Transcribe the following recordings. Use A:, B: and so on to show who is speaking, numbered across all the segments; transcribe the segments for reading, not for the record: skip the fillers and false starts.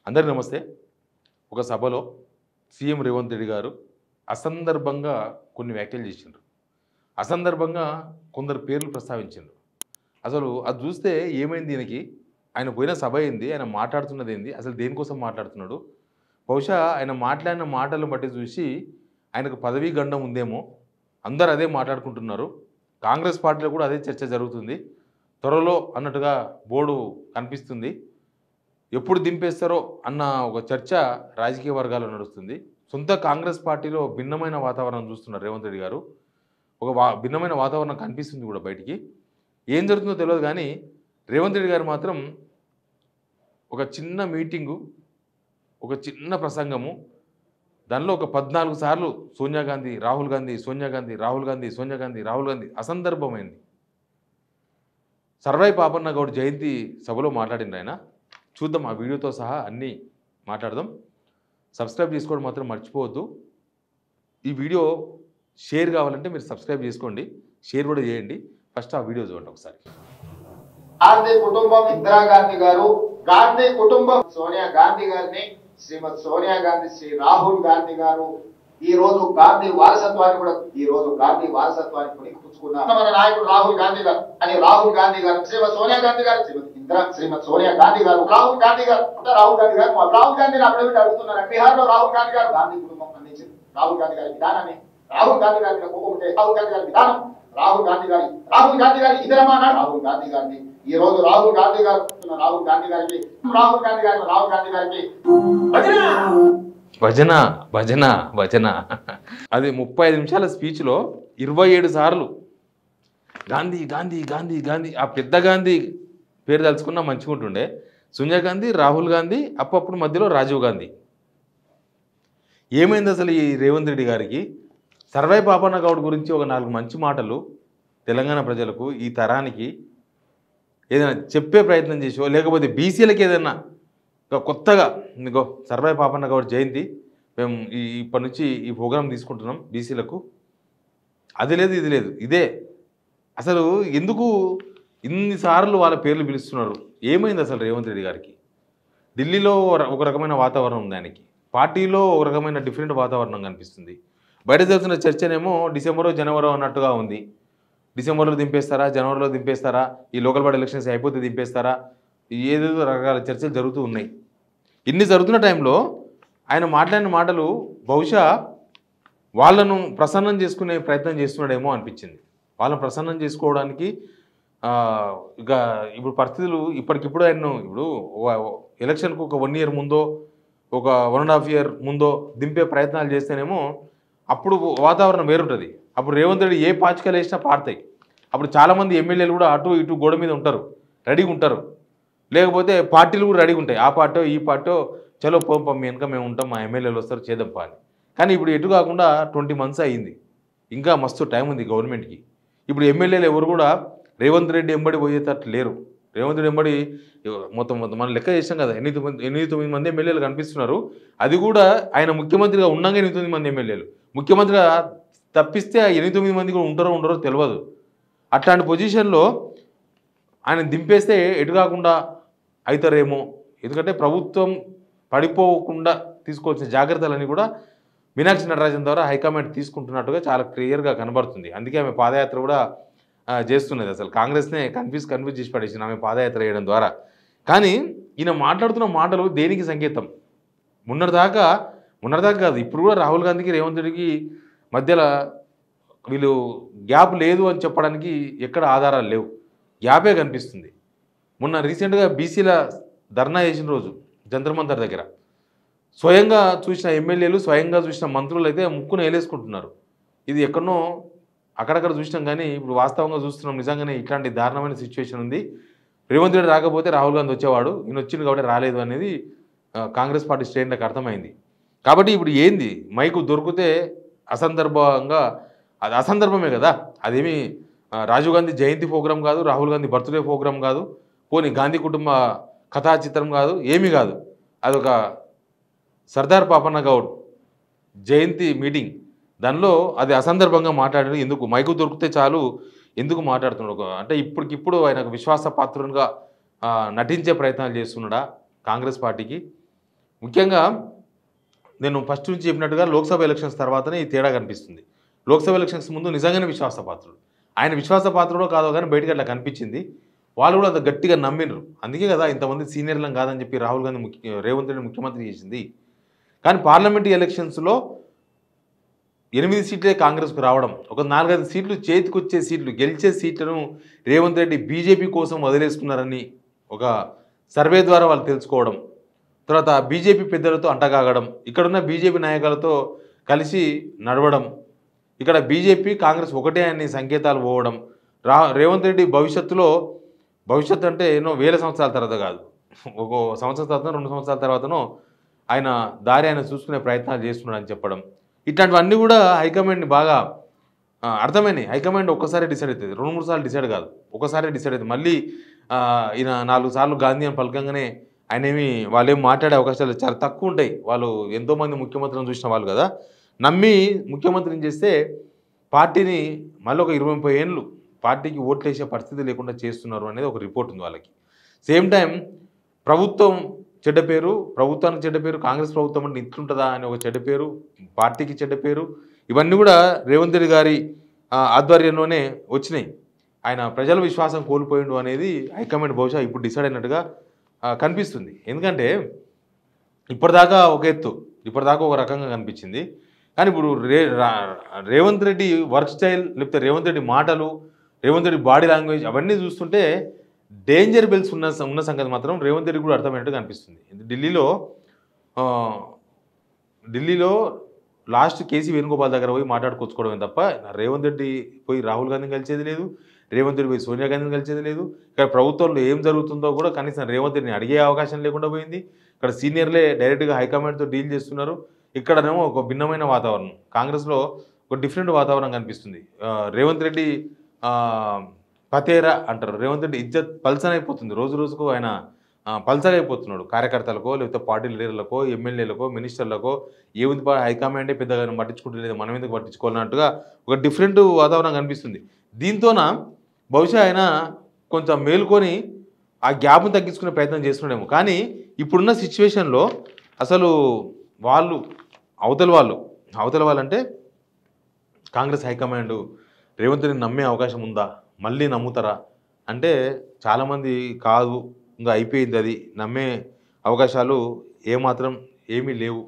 A: అందరికీ నమస్తే. ఒక సభలో సీఎం రేవంత్ రెడ్డి గారు అసందర్భంగా కొన్ని వ్యాఖ్యలు చేసిండ్రు. అసందర్భంగా కొందరు పేర్లు ప్రస్తావించిండ్రు. అసలు అది చూస్తే ఏమైంది ఈయనకి? ఆయన పోయిన సభ ఏంది? ఆయన మాట్లాడుతున్నది ఏంది? అసలు దేనికోసం మాట్లాడుతున్నాడు? బహుశా ఆయన మాట్లాడిన మాటలను బట్టి చూసి ఆయనకు పదవీ గండం ఉందేమో. అందరూ అదే మాట్లాడుకుంటున్నారు. కాంగ్రెస్ పార్టీలో కూడా అదే చర్చ జరుగుతుంది. త్వరలో అన్నట్టుగా బోర్డు కనిపిస్తుంది. ఎప్పుడు దింపేస్తారో అన్న ఒక చర్చ రాజకీయ వర్గాల్లో నడుస్తుంది. సొంత కాంగ్రెస్ పార్టీలో భిన్నమైన వాతావరణం చూస్తున్నారు రేవంత్ రెడ్డి గారు. ఒక భిన్నమైన వాతావరణం కనిపిస్తుంది కూడా బయటికి. ఏం జరుగుతుందో తెలియదు కానీ రేవంత్ రెడ్డి గారు మాత్రం ఒక చిన్న మీటింగు, ఒక చిన్న ప్రసంగము, దానిలో ఒక 14 సార్లు సోనియా గాంధీ, రాహుల్ గాంధీ, సోనియా గాంధీ, రాహుల్ గాంధీ, సోనియా గాంధీ, రాహుల్ గాంధీ అసందర్భమైంది. సర్వాయి పాపన్న గౌడ్ జయంతి సభలో మాట్లాడింది ఆయన. చూద్దాం, ఆ వీడియోతో సహా అన్నీ మాట్లాడదాం. సబ్స్క్రైబ్ చేసుకోవడం మాత్రం మర్చిపోవద్దు. ఈ వీడియో షేర్ కావాలంటే మీరు సబ్స్క్రైబ్ చేసుకోండి, షేర్ కూడా చేయండి. ఫస్ట్ ఆ వీడియో చూడండి ఒకసారి.
B: గాంధీ కుటుంబం, ఇందిరాగాంధీ గారు, గాంధీ కుటుంబం, సోనియా గాంధీ గారిని, శ్రీమతి సోనియా గాంధీ, శ్రీ రాహుల్ గాంధీ గారు ఈ రోజు గాంధీ వారసత్వాన్ని కూడా పుచ్చుకున్న మన నాయకుడు రాహుల్ గాంధీ గారు అని రాహుల్ గాంధీ గారు, శ్రీమతి సోనియా గాంధీ గారు, శ్రీమతి సోనియా గాంధీ గారు, రాహుల్ గాంధీ గారు రాహుల్ గాంధీని అప్పుడేమిటి అడుగుతున్నారు? బీహార్ లో రాహుల్ గాంధీ గారు గాంధీ కుటుంబం అందించింది రాహుల్ గాంధీ గారి విధానాన్ని. రాహుల్ గాంధీ గారి కోపంటే రాహుల్ గాంధీ గారి విధానం, రాహుల్ గాంధీ గారి ఇదరమా రాహుల్ గాంధీ గారిని ఈ రోజు రాహుల్ గాంధీ గారు రాహుల్ గాంధీ గారికి
A: భజన భజన భజన. అది 35 నిమిషాల స్పీచ్లో 27 సార్లు గాంధీ గాంధీ గాంధీ గాంధీ. ఆ పెద్ద గాంధీ పేరు తలుచుకున్నా మంచిగా ఉంటుండే. సోనియా గాంధీ, రాహుల్ గాంధీ, అప్పుడప్పుడు మధ్యలో రాజీవ్ గాంధీ. ఏమైంది అసలు ఈ రేవంత్ రెడ్డి గారికి? సర్వాయి పాపన్న గౌడ్ గురించి ఒక 4 మంచి మాటలు తెలంగాణ ప్రజలకు, ఈ తరానికి ఏదైనా చెప్పే ప్రయత్నం చేసో, లేకపోతే బీసీలకి ఏదైనా కొత్తగా ఇంకో సర్వాయి పాపన్న గౌడ్ జయంతి మేము ఇప్పటి నుంచి ఈ ప్రోగ్రాం తీసుకుంటున్నాం బీసీలకు, అది లేదు ఇది లేదు. ఇదే అసలు ఎందుకు ఇన్నిసార్లు వాళ్ళ పేర్లు పిలుస్తున్నారు? ఏమైంది అసలు రేవంత్ రెడ్డి గారికి? ఢిల్లీలో ఒక రకమైన వాతావరణం ఉంది ఆయనకి, పార్టీలో ఒక రకమైన డిఫరెంట్ వాతావరణం కనిపిస్తుంది. బయట జరుగుతున్న చర్చనేమో డిసెంబరో జనవరో అన్నట్టుగా ఉంది. డిసెంబర్లో దింపేస్తారా, జనవరిలో దింపేస్తారా, ఈ లోకల్ బాడీ ఎలక్షన్స్ అయిపోతే దింపేస్తారా, ఏదేదో రకరకాల చర్చలు జరుగుతూ ఉన్నాయి. ఇన్ని జరుగుతున్న టైంలో ఆయన మాట్లాడిన మాటలు బహుశా వాళ్ళను ప్రసన్నం చేసుకునే ప్రయత్నం చేస్తున్నాడేమో అనిపించింది. వాళ్ళని ప్రసన్నం చేసుకోవడానికి ఇక ఇప్పుడు పరిస్థితులు ఇప్పటికిప్పుడు ఆయన ఇప్పుడు ఎలక్షన్కు ఒక 1 ఇయర్ ముందో, ఒక 1.5 ఇయర్ ముందో దింపే ప్రయత్నాలు చేస్తేనేమో అప్పుడు వాతావరణం వేరుంటుంది. అప్పుడు రేవంత్ రెడ్డి ఏ పాచికలు వేసినా పారుతాయి. అప్పుడు చాలామంది ఎమ్మెల్యేలు కూడా అటు ఇటు గోడ మీద ఉంటారు, రెడీగా ఉంటారు. లేకపోతే పార్టీలు కూడా రెడీగా ఉంటాయి. ఆ పార్టీ ఈ పార్టీ చలో పోంపం మీ వెనక మేము ఉంటాం, మా ఎమ్మెల్యేలు వస్తారు చేద్దాం అని. కానీ ఇప్పుడు ఎటు కాకుండా 20 months అయ్యింది. ఇంకా మస్తు టైం ఉంది గవర్నమెంట్కి. ఇప్పుడు ఎమ్మెల్యేలు ఎవరు కూడా రేవంత్ రెడ్డి ఎంబడి పోయేటట్టు లేరు. రేవంత్ రెడ్డి ఎంబడి మొత్తం మనం లెక్క చేసాం కదా, 8-9 మంది ఎమ్మెల్యేలు కనిపిస్తున్నారు. అది కూడా ఆయన ముఖ్యమంత్రిగా ఉండగా 8-9 మంది ఎమ్మెల్యేలు. ముఖ్యమంత్రిగా తప్పిస్తే ఆ 8-9 మంది కూడా ఉండరో తెలియదు. అట్లాంటి పొజిషన్లో ఆయన దింపేస్తే ఎటు కాకుండా అవుతారేమో. ఎందుకంటే ప్రభుత్వం పడిపోకుండా తీసుకోవాల్సిన జాగ్రత్తలన్నీ కూడా మీనాక్షి నటరాజన్ ద్వారా హైకమాండ్ తీసుకుంటున్నట్టుగా చాలా క్లియర్గా కనబడుతుంది. అందుకే ఆమె పాదయాత్ర కూడా చేస్తున్నది. అసలు కాంగ్రెస్నే కన్ఫ్యూజ్ చేసి పడేసింది ఆమె పాదయాత్ర చేయడం ద్వారా. కానీ ఈయన మాట్లాడుతున్న మాటలు దేనికి సంకేతం? మొన్నటిదాకా కాదు, ఇప్పుడు కూడా రాహుల్ గాంధీకి రేవంత్ రెడ్డికి మధ్యలో వీళ్ళు గ్యాప్ లేదు అని చెప్పడానికి ఎక్కడ ఆధారాలు లేవు, గ్యాపే కనిపిస్తుంది. మొన్న రీసెంట్గా బీసీల ధర్నా చేసిన రోజు జంతర్ మంతర్ దగ్గర స్వయంగా చూసిన ఎమ్మెల్యేలు, స్వయంగా చూసిన మంత్రులు అయితే ముక్కును వేలేసుకుంటున్నారు. ఇది ఎక్కడనో అక్కడక్కడ చూసినాం కానీ ఇప్పుడు వాస్తవంగా చూస్తున్నాం. నిజంగానే ఇట్లాంటి దారుణమైన సిచ్యువేషన్ ఉంది. రేవంత్ రెడ్డి రాకపోతే రాహుల్ గాంధీ వచ్చేవాడు, ఈయన వచ్చింది కాబట్టి రాలేదు అనేది కాంగ్రెస్ పార్టీ శ్రేణులకు అర్థమైంది. కాబట్టి ఇప్పుడు ఏంది, మైకు దొరికితే అసందర్భంగా, అది అసందర్భమే కదా. అదేమి రాజీవ్ గాంధీ జయంతి ప్రోగ్రాం కాదు, రాహుల్ గాంధీ బర్త్డే ప్రోగ్రాం కాదు, పోనీ గాంధీ కుటుంబ కథా చిత్రం కాదు, ఏమీ కాదు. అదొక సర్దార్ పాపన్న గౌడ్ జయంతి మీటింగ్. దానిలో అది అసందర్భంగా మాట్లాడారు. ఎందుకు మైకు దొరికితే చాలు ఎందుకు మాట్లాడుతున్నాడు? అంటే ఇప్పటికిప్పుడు ఆయన విశ్వాసపాత్రునిగా నటించే ప్రయత్నాలు చేస్తున్నాడా కాంగ్రెస్ పార్టీకి? ముఖ్యంగా నేను ఫస్ట్ నుంచి చెప్పినట్టుగా లోక్సభ ఎలక్షన్స్ తర్వాతనే ఈ తేడా కనిపిస్తుంది. లోక్సభ ఎలక్షన్స్ ముందు నిజంగానే విశ్వాసపాత్రుడు. ఆయన విశ్వాసపాత్రుడో కాదో కానీ బయటకు అట్లా కనిపించింది. వాళ్ళు కూడా అంత గట్టిగా నమ్మినరు. అందుకే కదా ఇంతమంది సీనియర్లం కాదని చెప్పి రాహుల్ గాంధీ రేవంత్ రెడ్డి ముఖ్యమంత్రి చేసింది. కానీ పార్లమెంట్ ఎలక్షన్స్లో 8 సీట్లే కాంగ్రెస్కు రావడం, ఒక 4-5 సీట్లు చేతికొచ్చే సీట్లు, గెలిచే సీట్లను రేవంత్ రెడ్డి బీజేపీ కోసం వదిలేసుకున్నారని ఒక సర్వే ద్వారా వాళ్ళు తెలుసుకోవడం, తర్వాత బీజేపీ పెద్దలతో అంటగాగడం, ఇక్కడున్న బీజేపీ నాయకులతో కలిసి నడవడం, ఇక్కడ బీజేపీ కాంగ్రెస్ ఒకటే అనే సంకేతాలు పోవడం, రేవంత్ రెడ్డి భవిష్యత్తు అంటే ఎన్నో వేల సంవత్సరాల తర్వాత కాదు, ఒక సంవత్సరం తర్వాత 2 సంవత్సరాల తర్వాతనో ఆయన దారి ఆయన చూసుకునే ప్రయత్నాలు చేస్తున్నాడని చెప్పడం, ఇట్లాంటివన్నీ కూడా హైకమాండ్ని బాగా అర్థమైనాయి. హైకమాండ్ ఒక్కసారి డిసైడ్ అవుతుంది, 2-3 సార్లు డిసైడ్ కాదు, ఒకసారి డిసైడ్ అవుతుంది. మళ్ళీ ఈయన 4 సార్లు గాంధీ అని పలకంగానే ఆయనేమి వాళ్ళేం మాట్లాడే అవకాశాలు చాలా తక్కువ ఉంటాయి. వాళ్ళు ఎంతోమంది ముఖ్యమంత్రులను చూసిన వాళ్ళు కదా, నమ్మి ముఖ్యమంత్రిని చేస్తే పార్టీని మళ్ళీ ఒక 20-30 ఏళ్ళు పార్టీకి ఓట్లు వేసే పరిస్థితి లేకుండా చేస్తున్నారు అనేది ఒక రిపోర్ట్ ఉంది వాళ్ళకి. సేమ్ టైం ప్రభుత్వం చెడ్డ పేరు, ప్రభుత్వానికి చెడ్డ పేరు, కాంగ్రెస్ ప్రభుత్వం అంటే ఇట్లుంటుందా అని ఒక చెడ్డ పేరు, పార్టీకి చెడ్డ పేరు, ఇవన్నీ కూడా రేవంత్ రెడ్డి గారి ఆధ్వర్యంలోనే వచ్చినాయి. ఆయన ప్రజల విశ్వాసం కోల్పోయిండు అనేది హైకమాండ్ బహుశా ఇప్పుడు డిసైడ్ అయినట్టుగా కనిపిస్తుంది. ఎందుకంటే ఇప్పటిదాకా ఒక ఎత్తు, ఇప్పటిదాకా ఒక రకంగా కనిపించింది. కానీ ఇప్పుడు రేవంత్ రెడ్డి వర్క్ స్టైల్, లేకపోతే రేవంత్ రెడ్డి మాటలు, రేవంత్ రెడ్డి బాడీ లాంగ్వేజ్ అవన్నీ చూస్తుంటే డేంజర్ బెల్స్ ఉన్న సంగతి మాత్రం రేవంత్ రెడ్డి కూడా అర్థమైనట్టుగా అనిపిస్తుంది. ఢిల్లీలో లాస్ట్ కేసీ వేణుగోపాల్ దగ్గర పోయి మాట్లాడుకొచ్చుకోవడమే తప్ప రేవంత్ రెడ్డి పోయి రాహుల్ గాంధీని కలిసేది లేదు, రేవంత్ రెడ్డి పోయి సోనియా గాంధీని కలిసేది లేదు. ఇక్కడ ప్రభుత్వంలో ఏం జరుగుతుందో కూడా కనీసం రేవంత్ రెడ్డిని అడిగే అవకాశం లేకుండా పోయింది. ఇక్కడ సీనియర్లే డైరెక్ట్గా హైకమాండ్తో డీల్ చేస్తున్నారు. ఇక్కడనేమో ఒక భిన్నమైన వాతావరణం, కాంగ్రెస్లో ఒక డిఫరెంట్ వాతావరణం కనిపిస్తుంది. రేవంత్ రెడ్డి పతేరా అంటారు, రేవంత్ రెడ్డి ఇజ్జత్ పల్సన్ అయిపోతుంది, రోజు రోజుకు ఆయన పల్సర్ అయిపోతున్నాడు. కార్యకర్తలకో, లేకపోతే పార్టీ లీడర్లకో, ఎమ్మెల్యేలకో, మినిస్టర్లకో ఏముంది హైకమాండే పెద్దగా పట్టించుకుంటలేదు, మనం ఎందుకు పట్టించుకోవాలన్నట్టుగా ఒక డిఫరెంట్ వాతావరణం కనిపిస్తుంది. దీంతోన బహుశా ఆయన కొంచెం మేలుకొని ఆ గ్యాప్ను తగ్గించుకునే ప్రయత్నం చేస్తున్నాడేమో. కానీ ఇప్పుడున్న సిచ్యువేషన్లో అసలు అవతల వాళ్ళు అంటే కాంగ్రెస్ హైకమాండ్ రేవంత్ రెడ్డిని నమ్మే అవకాశం ఉందా, మళ్ళీ నమ్ముతారా అంటే చాలామంది కాదు, ఇంకా అయిపోయింది, అది నమ్మే అవకాశాలు ఏమీ లేవు.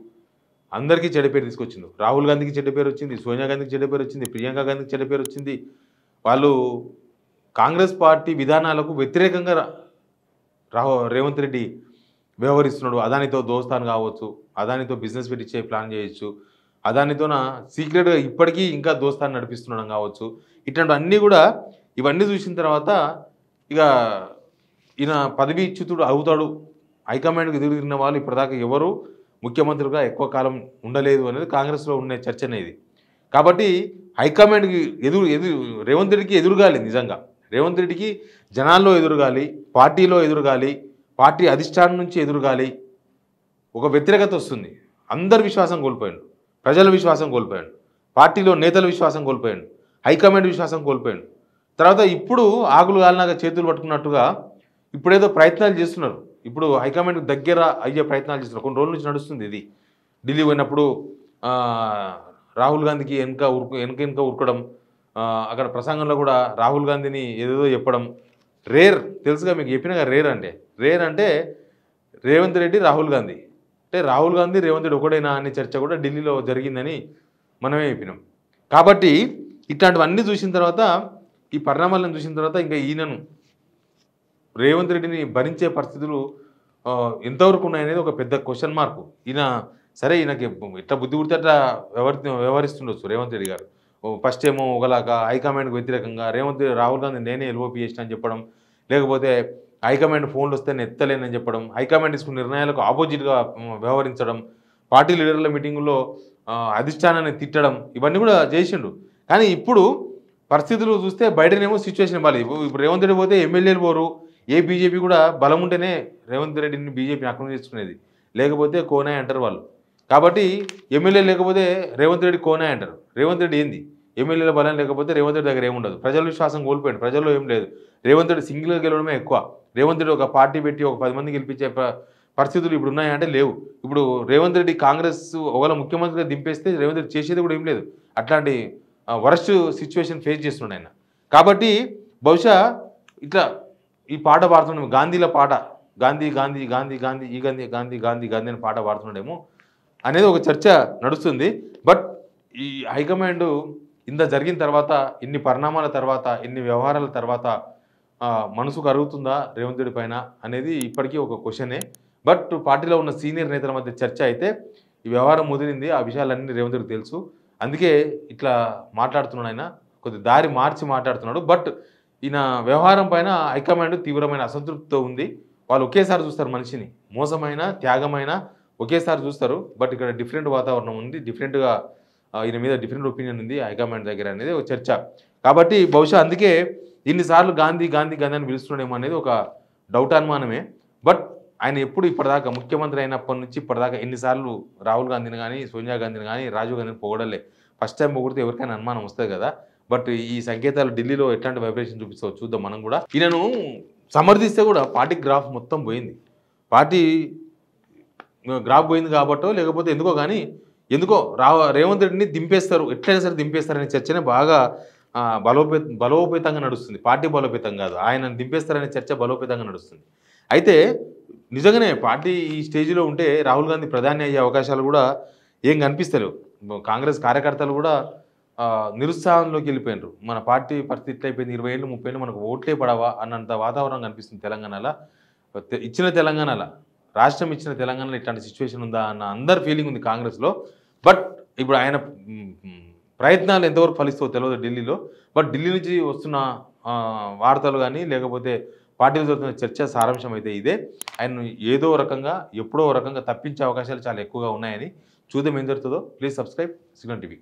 A: అందరికీ చెడ్డ పేరు తీసుకొచ్చింది. రాహుల్ గాంధీకి చెడ్డ పేరు వచ్చింది, సోనియా గాంధీకి చెడ్డ పేరు వచ్చింది, ప్రియాంక గాంధీకి చెడ్డ పేరు వచ్చింది. వాళ్ళు కాంగ్రెస్ పార్టీ విధానాలకు వ్యతిరేకంగా రేవంత్ రెడ్డి వ్యవహరిస్తున్నాడు. అదానితో దోస్తాను కావచ్చు, అదానితో బిజినెస్ పెట్టించే ప్లాన్ చేయొచ్చు, అదానితోన సీక్రెట్గా ఇప్పటికీ ఇంకా దోస్తాన్ని నడిపిస్తున్నాడు కావచ్చు. ఇట్లాంటివన్నీ కూడా ఇవన్నీ చూసిన తర్వాత ఇక ఈయన పదవీచ్యుతుడు అవుతాడు. హైకమాండ్కి ఎదురు తిరిగిన వాళ్ళు ఇప్పటిదాకా ఎవరు ముఖ్యమంత్రిగా ఎక్కువ కాలం ఉండలేదు అనేది కాంగ్రెస్లో ఉన్న చర్చ అనేది. కాబట్టి హైకమాండ్కి రేవంత్ రెడ్డికి ఎదురుగాలి. నిజంగా రేవంత్ రెడ్డికి జనాల్లో ఎదురుగాలి, పార్టీలో ఎదురుగాలి, పార్టీ అధిష్టానం నుంచి ఎదురుగాలి. ఒక వ్యతిరేకత వస్తుంది. అందరి విశ్వాసం కోల్పోయాడు, ప్రజల విశ్వాసం కోల్పోయాడు, పార్టీలో నేతల విశ్వాసం కోల్పోయాడు, హైకమాండ్ విశ్వాసం కోల్పోయాడు. తర్వాత ఇప్పుడు ఆకులు గాలినాక చేతులు పట్టుకున్నట్టుగా ఇప్పుడేదో ప్రయత్నాలు చేస్తున్నారు. ఇప్పుడు హైకమాండ్ దగ్గర అయ్యే ప్రయత్నాలు చేస్తున్నారు. కొన్ని రోజుల నుంచి నడుస్తుంది ఇది. ఢిల్లీ పోయినప్పుడు రాహుల్ గాంధీకి వెనక ఉరకడం, అక్కడ ప్రసంగంలో కూడా రాహుల్ గాంధీని ఏదేదో చెప్పడం. తెలుసుగా మీకు చెప్పినగా రేర్ అంటే రేవంత్ రెడ్డి రాహుల్ గాంధీ అంటే రాహుల్ గాంధీ రేవంత్ రెడ్డి ఒకడైనా అనే చర్చ కూడా ఢిల్లీలో జరిగిందని మనమే చెప్పినాం. కాబట్టి ఇట్లాంటివన్నీ చూసిన తర్వాత, ఈ పరిణామాలను చూసిన తర్వాత ఇంకా ఈయనను రేవంత్ రెడ్డిని భరించే పరిస్థితులు ఎంతవరకు ఉన్నాయనేది ఒక పెద్ద క్వశ్చన్ మార్కు. ఈయనకి ఇట్లా బుద్ధి పుడితే అట్లా వ్యవహరిస్తుండొచ్చు రేవంత్ రెడ్డి గారు. ఫస్ట్ ఏమో ఒకలాగా హైకమాండ్కి వ్యతిరేకంగా రాహుల్ గాంధీ నేనే ఎల్ఓపి చేసిన అని చెప్పడం, లేకపోతే హైకమాండ్ ఫోన్లు వస్తే నేను ఎత్తలేనని చెప్పడం, హైకమాండ్ తీసుకున్న నిర్ణయాలకు ఆపోజిట్గా వ్యవహరించడం, పార్టీ లీడర్ల మీటింగుల్లో అధిష్టానాన్ని తిట్టడం, ఇవన్నీ కూడా చేసిండు. కానీ ఇప్పుడు పరిస్థితులు చూస్తే బయటనేమో సిచ్యువేషన్ ఇవ్వాలి. ఇప్పుడు రేవంత్ రెడ్డి పోతే ఎమ్మెల్యేలు పోరు, ఏ బీజేపీ కూడా బలం ఉంటేనే రేవంత్ రెడ్డిని బీజేపీని ఆక్రమణ చేసుకునేది, లేకపోతే కోనాయ్ అంటారు వాళ్ళు. కాబట్టి ఎమ్మెల్యే లేకపోతే రేవంత్ రెడ్డి కోనాయ్ అంటారు. రేవంత్ రెడ్డి ఏంది? ఎమ్మెల్యేల బలం లేకపోతే రేవంత్ రెడ్డి దగ్గర ఏముండదు. ప్రజల విశ్వాసం కోల్పోయాడు, ప్రజల్లో ఏం లేదు. రేవంత్ రెడ్డి సింగిల్గా గెలవడమే ఎక్కువ. రేవంత్ రెడ్డి ఒక పార్టీ పెట్టి ఒక 10 మంది గెలిపించే పరిస్థితులు ఇప్పుడు ఉన్నాయంటే లేవు. ఇప్పుడు రేవంత్ రెడ్డి కాంగ్రెస్ ఒకవేళ ముఖ్యమంత్రిగా దింపేస్తే రేవంత్ రెడ్డి చేసేది కూడా ఏం లేదు. అట్లాంటి వరస్ట్ సిచ్యువేషన్ ఫేస్ చేస్తున్నాడు ఆయన. కాబట్టి బహుశా ఇట్లా ఈ పాట పాడుతున్నాడు, గాంధీల పాట, గాంధీ గాంధీ గాంధీ గాంధీ ఈ గాంధీ గాంధీ గాంధీ గాంధీ అని పాట పాడుతున్నాడేమో అనేది ఒక చర్చ నడుస్తుంది. బట్ ఈ హైకమాండ్ ఇంత జరిగిన తర్వాత, ఇన్ని పరిణామాల తర్వాత, ఇన్ని వ్యవహారాల తర్వాత మనసు కరుగుతుందా రేవంత్ రెడ్డి పైన అనేది ఇప్పటికీ ఒక క్వశ్చనే. బట్ పార్టీలో ఉన్న సీనియర్ నేతల మధ్య చర్చ అయితే ఈ వ్యవహారం ముదిరింది, ఆ విషయాలన్నీ రేవంత్ రెడ్డికి తెలుసు, అందుకే ఇట్లా మాట్లాడుతున్నాడు. ఆయన కొద్ది దారి మార్చి మాట్లాడుతున్నాడు. బట్ ఈయన వ్యవహారం పైన హైకమాండ్ తీవ్రమైన అసంతృప్తితో ఉంది. వాళ్ళు ఒకేసారి చూస్తారు, మనిషిని మోసమైన త్యాగమైన ఒకేసారి చూస్తారు. బట్ ఇక్కడ డిఫరెంట్ వాతావరణం ఉంది, డిఫరెంట్గా ఈయన మీద డిఫరెంట్ ఒపీనియన్ ఉంది హైకమాండ్ దగ్గర అనేది ఒక చర్చ. కాబట్టి బహుశా అందుకే ఇన్నిసార్లు గాంధీ గాంధీ గాంధీ అని పిలుస్తున్నాడేమో అనేది ఒక డౌట్ అనుమానమే. బట్ ఆయన ఎప్పుడు ఇప్పటిదాకా ముఖ్యమంత్రి అయినప్పటి నుంచి ఇప్పటిదాకా ఎన్నిసార్లు రాహుల్ గాంధీని కానీ, సోనియా గాంధీని కానీ, రాజీవ్ గాంధీని పొగడలే. ఫస్ట్ టైం పొగిడితే ఎవరికైనా అనుమానం వస్తుంది కదా. బట్ ఈ సంకేతాలు ఢిల్లీలో ఎట్లాంటి వైబ్రేషన్ చూపిస్తావో చూద్దాం మనం కూడా. ఈయనను సమర్థిస్తే కూడా పార్టీ గ్రాఫ్ మొత్తం పోయింది. పార్టీ గ్రాఫ్ పోయింది కాబట్టో లేకపోతే ఎందుకో కానీ ఎందుకో రేవంత్ రెడ్డిని దింపేస్తారు, ఎట్లయినా సరే దింపేస్తారనే చర్చనే బాగా బలోపేతంగా నడుస్తుంది. పార్టీ బలోపేతం కాదు, ఆయన దింపేస్తారనే చర్చ బలోపేతంగా నడుస్తుంది. అయితే నిజంగానే పార్టీ ఈ స్టేజ్లో ఉంటే రాహుల్ గాంధీ ప్రధాని అయ్యే అవకాశాలు కూడా ఏం కనిపిస్తలేవు. కాంగ్రెస్ కార్యకర్తలు కూడా నిరుత్సాహంలోకి వెళ్ళిపోయినారు. మన పార్టీ పరిస్థితి ఇట్లయిపోయింది, 20 ఏళ్ళు 30 ఏళ్ళు మనకు ఓట్లే పడవా అన్నంత వాతావరణం కనిపిస్తుంది తెలంగాణలో. ఇచ్చిన తెలంగాణలో, రాష్ట్రం ఇచ్చిన తెలంగాణలో ఇట్లాంటి సిచ్యువేషన్ ఉందా అన్న అందరి ఫీలింగ్ ఉంది కాంగ్రెస్లో. బట్ ఇప్పుడు ఆయన ప్రయత్నాలు ఎంతవరకు ఫలిస్తావో తెలియదు ఢిల్లీలో. బట్ ఢిల్లీ నుంచి వస్తున్న వార్తలు కానీ లేకపోతే పార్టీలు జరుగుతున్న చర్చ సారాంశం అయితే ఇదే. ఆయన ఏదో రకంగా ఎప్పుడో రకంగా తప్పించే అవకాశాలు చాలా ఎక్కువగా ఉన్నాయని. చూద్దాం ఏం జరుగుతుందో. Please subscribe signal TV.